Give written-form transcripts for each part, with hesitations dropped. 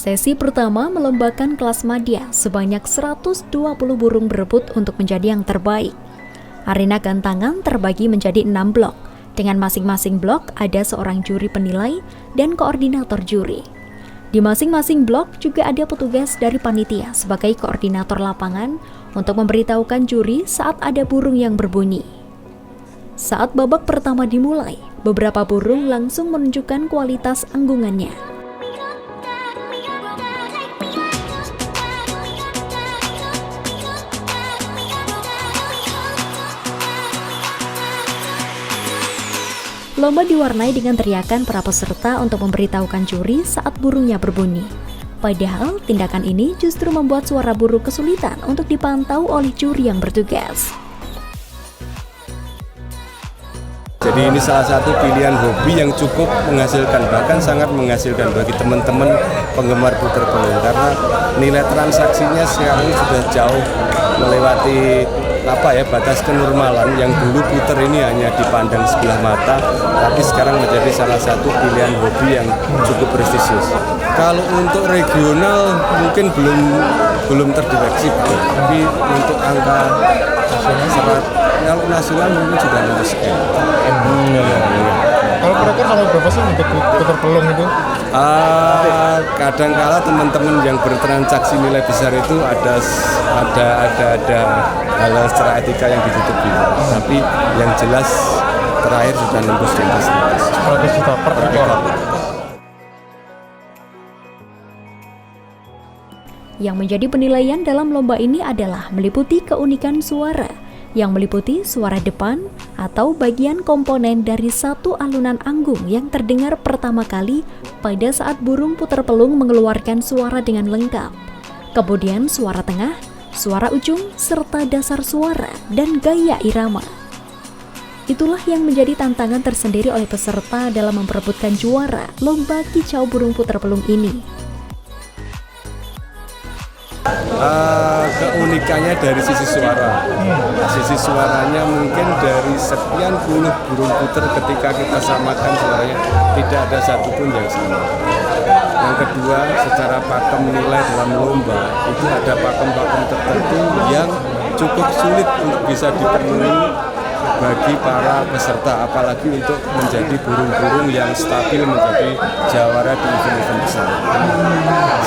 Sesi pertama melombakan kelas madya sebanyak 120 burung berebut untuk menjadi yang terbaik. Arena gantangan terbagi menjadi 6 blok. Dengan masing-masing blok ada seorang juri penilai dan koordinator juri. Di masing-masing blok juga ada petugas dari panitia sebagai koordinator lapangan untuk memberitahukan juri saat ada burung yang berbunyi. Saat babak pertama dimulai, beberapa burung langsung menunjukkan kualitas anggungannya. Lomba diwarnai dengan teriakan para peserta untuk memberitahukan juri saat burungnya berbunyi. Padahal tindakan ini justru membuat suara burung kesulitan untuk dipantau oleh juri yang bertugas. Jadi ini salah satu pilihan hobi yang cukup menghasilkan, bahkan sangat menghasilkan bagi teman-teman penggemar puter pelung, karena nilai transaksinya sekarang sudah jauh melewati batas kenormalan. Yang dulu puter ini hanya dipandang sebelah mata, tapi sekarang menjadi salah satu pilihan hobi yang cukup prestisius. Kalau untuk regional mungkin belum terdeteksi, tapi untuk angka kalau nasional mungkin sudah lebih sekian. Kalau kira-kira sampai berapa sih untuk puter pelung itu? Kadang-kala teman-teman yang bertransaksi nilai besar itu ada hal-hal secara etika yang ditutupi. Tapi yang jelas terakhir sudah nembus di atas 100 juta per ekor. Yang menjadi penilaian dalam lomba ini adalah meliputi keunikan suara, yang meliputi suara depan atau bagian komponen dari satu alunan anggung yang terdengar pertama kali pada saat burung puter pelung mengeluarkan suara dengan lengkap. Kemudian suara tengah, suara ujung, serta dasar suara dan gaya irama. Itulah yang menjadi tantangan tersendiri oleh peserta dalam memperebutkan juara lomba kicau burung puter pelung ini. Keunikannya dari sisi suara. Sisi suaranya mungkin dari sekian puluh burung puter ketika kita samakan suaranya tidak ada satupun yang sama. Yang kedua, secara pakem nilai dalam lomba itu ada pakem-pakem tertentu yang cukup sulit untuk bisa dipenuhi bagi para peserta, apalagi untuk menjadi burung-burung yang stabil menjadi jawara di event-event besar.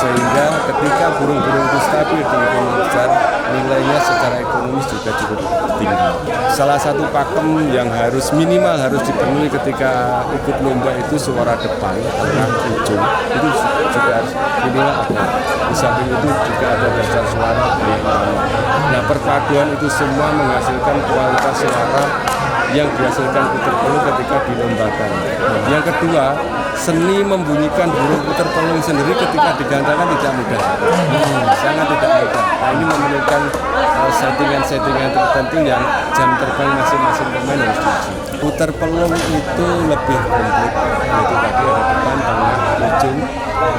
Sehingga ketika burung-burung itu stabil di event besar, nilainya secara ekonomis juga cukup tinggi. Salah satu pakem yang minimal harus dipenuhi ketika ikut lomba itu suara depan, tengah, ujung, itu juga harus minimal ada. Di samping itu juga ada dasar suara. Nah, perpaduan itu semua menghasilkan kualitas suara yang dihasilkan puter pelung ketika dilombakan. Yang kedua, seni membunyikan burung puter pelung sendiri ketika digantangkan tidak mudah, sangat tidak mudah. Nah, ini memerlukan settingan-settingan tertentu yang jam terbang masing-masing pemain harus diuji. Puter pelung itu lebih komplit, yaitu tadi ada depan, tengah, ujung,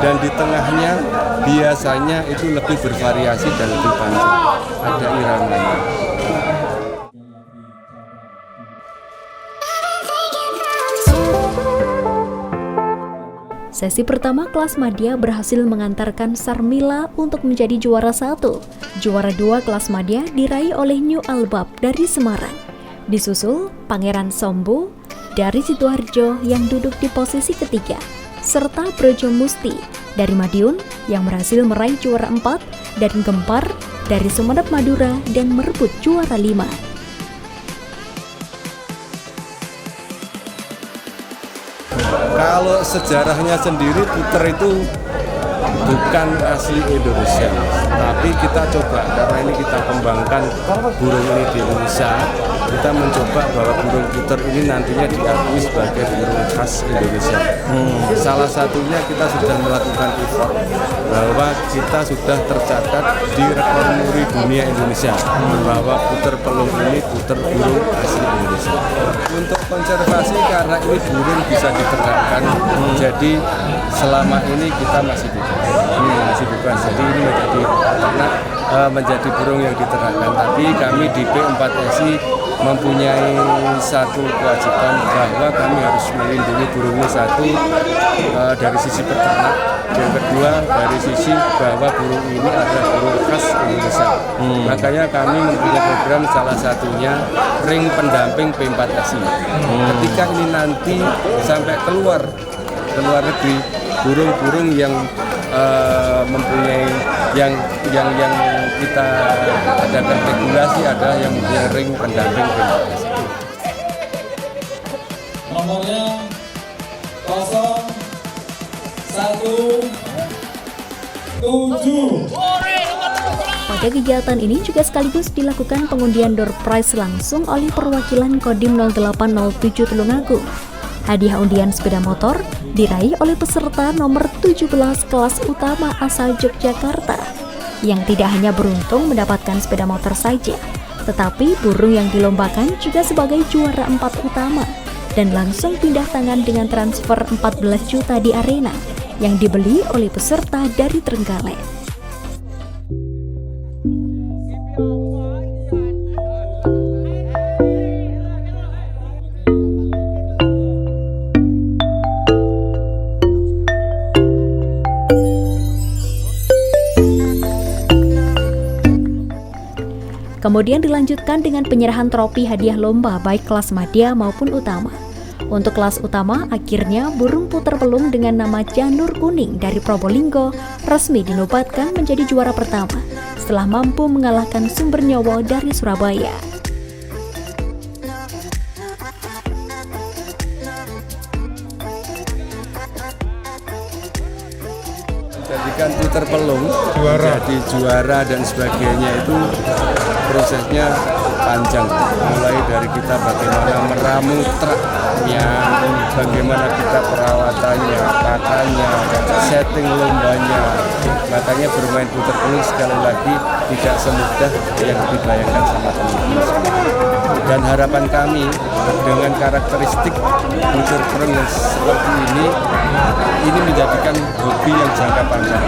dan di tengahnya biasanya itu lebih bervariasi dan lebih panjang, ada iramanya. Sesi pertama kelas madya berhasil mengantarkan Sarmila untuk menjadi juara 1. Juara 2 kelas madya diraih oleh New Albab dari Semarang. Disusul Pangeran Sombo dari Sidoarjo yang duduk di posisi ketiga, serta Brojo Musti dari Madiun yang berhasil meraih juara 4 dan Gempar dari Sumeneb Madura dan merebut juara 5. Kalau sejarahnya sendiri, puter itu bukan asli Indonesia, tapi kita coba, karena ini kita kembangkan burung ini di Indonesia, kita mencoba bahwa burung puter ini nantinya diakui sebagai burung khas Indonesia. Salah satunya kita sudah melakukan effort bahwa kita sudah tercatat di rekor muri dunia Indonesia bahwa puter pelung ini puter burung asli Indonesia. Untuk konservasi, karena ini burung bisa diternakan, jadi selama ini kita masih bukan. Jadi ini menjadi burung yang diternakan. Tapi kami di P4SI mempunyai satu kewajiban bahwa kami harus melindungi burung ini, satu dari sisi peternak, yang kedua dari sisi bahwa burung ini adalah burung khas Indonesia. Makanya kami mempunyai program salah satunya ring pendamping P4SI. Ketika ini nanti sampai keluar negeri, burung-burung yang mempunyai yang kita adakan regulasi adalah yang mempunyai ring pendamping P4SI. Nomornya 017. Pada kegiatan ini juga sekaligus dilakukan pengundian door prize langsung oleh perwakilan Kodim 0807 Tulungagung. Hadiah undian sepeda motor diraih oleh peserta nomor 17 kelas utama asal Yogyakarta yang tidak hanya beruntung mendapatkan sepeda motor saja, tetapi burung yang dilombakan juga sebagai juara 4 utama dan langsung pindah tangan dengan transfer 14 juta di arena yang dibeli oleh peserta dari Trenggalek. Kemudian dilanjutkan dengan penyerahan trofi hadiah lomba baik kelas madya maupun utama. Untuk kelas utama, akhirnya burung puter pelung dengan nama Janur Kuning dari Probolinggo resmi dinobatkan menjadi juara pertama setelah mampu mengalahkan Sumber Nyowo dari Surabaya. Jadikan puter pelung Juara. jadi juara dan sebagainya itu prosesnya panjang, mulai dari kita bagaimana meramu truknya, bagaimana kita perawatannya, pakannya, setting lombanya. Makanya bermain puter pelung sekali lagi tidak semudah yang dibayangkan sama teman-teman semua. Dan harapan kami dengan karakteristik puter pelung yang seperti ini menjadikan hobi yang jangka panjang.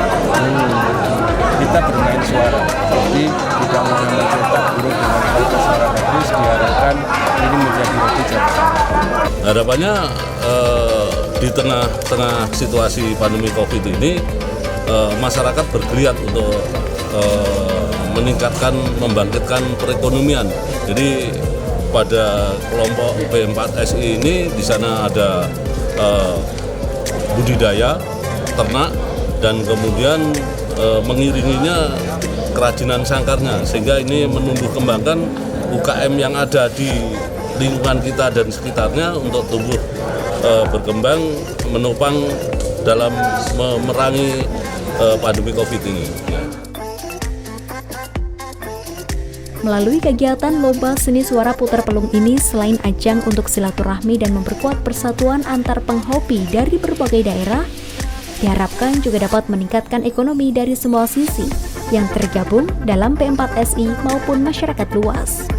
Kita bermain suara, jadi tidak mudah mencetak burung dengan kualitas suara bagus. Diharapkan ini menjadi hobi jangka panjang. Harapannya di tengah-tengah situasi pandemi COVID ini masyarakat bergeliat untuk meningkatkan, membangkitkan perekonomian. Jadi pada kelompok P4SI ini di sana ada budidaya, ternak, dan kemudian mengiringinya kerajinan sangkarnya, sehingga ini menumbuh kembangkan UKM yang ada di lingkungan kita dan sekitarnya untuk tumbuh berkembang menopang dalam memerangi pandemi COVID ini. Melalui kegiatan lomba seni suara puter pelung ini, selain ajang untuk silaturahmi dan memperkuat persatuan antar penghobi dari berbagai daerah, diharapkan juga dapat meningkatkan ekonomi dari semua sisi yang tergabung dalam P4SI maupun masyarakat luas.